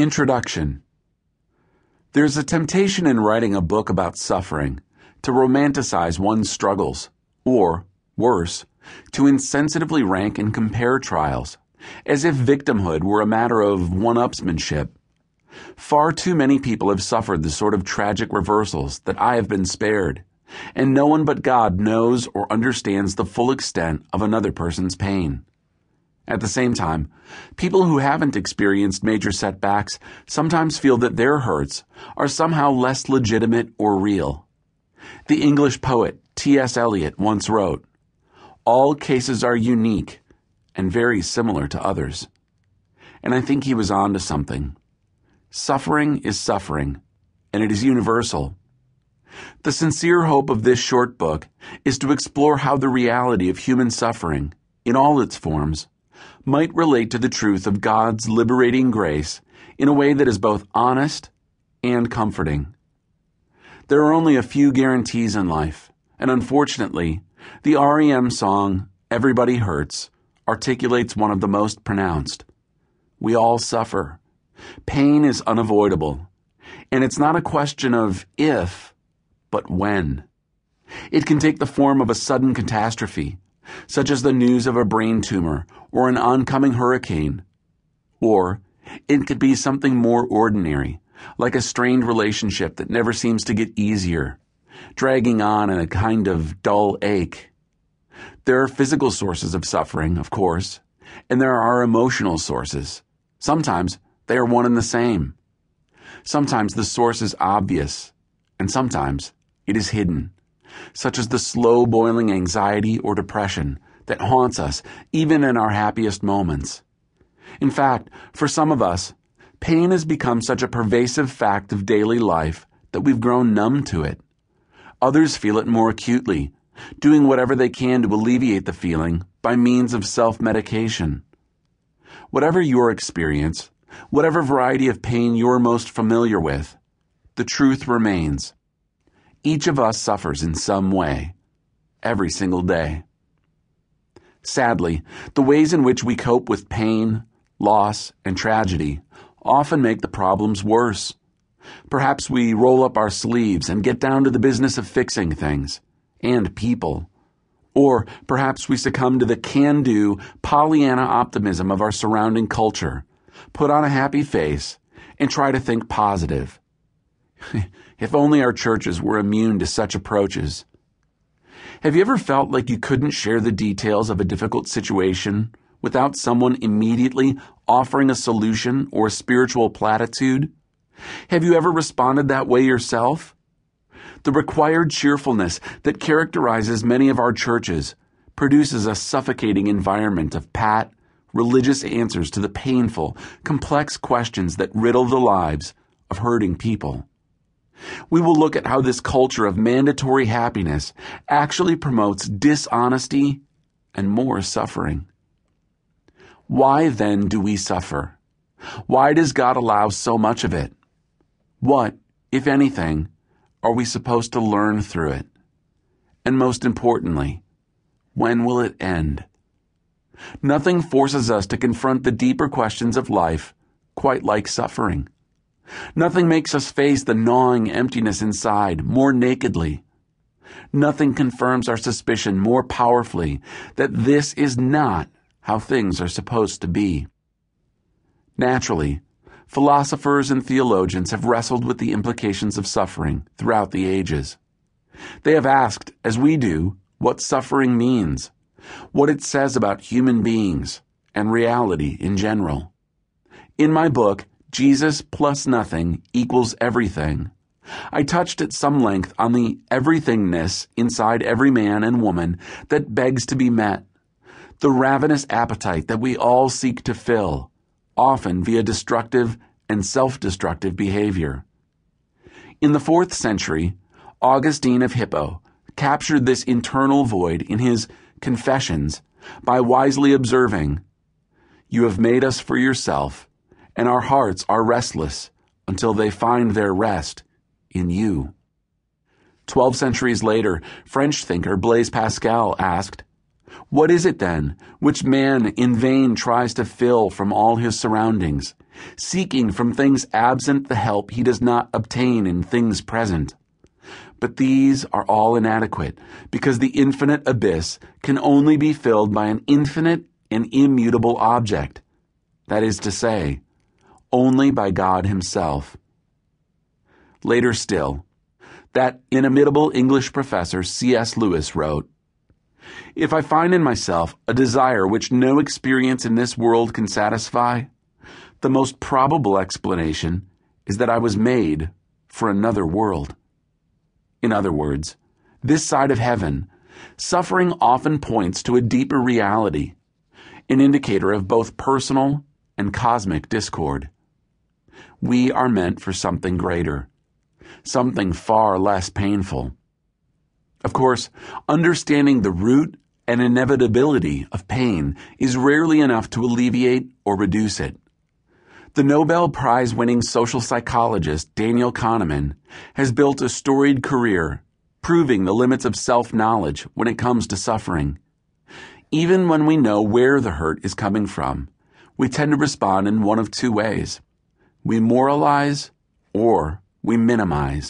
Introduction. There's a temptation in writing a book about suffering to romanticize one's struggles, or, worse, to insensitively rank and compare trials, as if victimhood were a matter of one-upsmanship. Far too many people have suffered the sort of tragic reversals that I have been spared, and no one but God knows or understands the full extent of another person's pain. At the same time, people who haven't experienced major setbacks sometimes feel that their hurts are somehow less legitimate or real. The English poet T.S. Eliot once wrote, "All cases are unique and very similar to others." And I think he was on to something. Suffering is suffering, and it is universal. The sincere hope of this short book is to explore how the reality of human suffering, in all its forms, might relate to the truth of God's liberating grace in a way that is both honest and comforting. There are only a few guarantees in life, and unfortunately, the REM song, "Everybody Hurts," articulates one of the most pronounced. We all suffer. Pain is unavoidable, and it's not a question of if, but when. It can take the form of a sudden catastrophe, such as the news of a brain tumor or an oncoming hurricane. Or it could be something more ordinary, like a strained relationship that never seems to get easier, dragging on in a kind of dull ache. There are physical sources of suffering, of course, and there are emotional sources. Sometimes they are one and the same. Sometimes the source is obvious, and sometimes it is hidden, such as the slow-boiling anxiety or depression that haunts us even in our happiest moments. In fact, for some of us, pain has become such a pervasive fact of daily life that we've grown numb to it. Others feel it more acutely, doing whatever they can to alleviate the feeling by means of self-medication. Whatever your experience, whatever variety of pain you're most familiar with, the truth remains. Each of us suffers in some way, every single day. Sadly, the ways in which we cope with pain, loss, and tragedy often make the problems worse. Perhaps we roll up our sleeves and get down to the business of fixing things and people. Or perhaps we succumb to the can-do, Pollyanna optimism of our surrounding culture, put on a happy face, and try to think positive. If only our churches were immune to such approaches. Have you ever felt like you couldn't share the details of a difficult situation without someone immediately offering a solution or a spiritual platitude? Have you ever responded that way yourself? The required cheerfulness that characterizes many of our churches produces a suffocating environment of pat, religious answers to the painful, complex questions that riddle the lives of hurting people. We will look at how this culture of mandatory happiness actually promotes dishonesty and more suffering. Why then do we suffer? Why does God allow so much of it? What, if anything, are we supposed to learn through it? And most importantly, when will it end? Nothing forces us to confront the deeper questions of life quite like suffering. Nothing makes us face the gnawing emptiness inside more nakedly. Nothing confirms our suspicion more powerfully that this is not how things are supposed to be. Naturally, philosophers and theologians have wrestled with the implications of suffering throughout the ages. They have asked, as we do, what suffering means, what it says about human beings and reality in general. In my book, Jesus plus nothing equals everything, I touched at some length on the everythingness inside every man and woman that begs to be met, the ravenous appetite that we all seek to fill, often via destructive and self-destructive behavior. In the 4th century, Augustine of Hippo captured this internal void in his Confessions by wisely observing, "You have made us for yourself, and our hearts are restless until they find their rest in you." 12 centuries later, French thinker Blaise Pascal asked, "What is it then which man in vain tries to fill from all his surroundings, seeking from things absent the help he does not obtain in things present. But these are all inadequate, because the infinite abyss can only be filled by an infinite and immutable object, that is to say, only by God himself. Later still, that inimitable English professor C.S. Lewis wrote, "If I find in myself a desire which no experience in this world can satisfy, the most probable explanation is that I was made for another world." In other words, this side of heaven, suffering often points to a deeper reality, an indicator of both personal and cosmic discord. We are meant for something greater, something far less painful. Of course, understanding the root and inevitability of pain is rarely enough to alleviate or reduce it. The Nobel Prize-winning social psychologist Daniel Kahneman has built a storied career proving the limits of self-knowledge when it comes to suffering. Even when we know where the hurt is coming from, we tend to respond in one of two ways. We moralize or we minimize.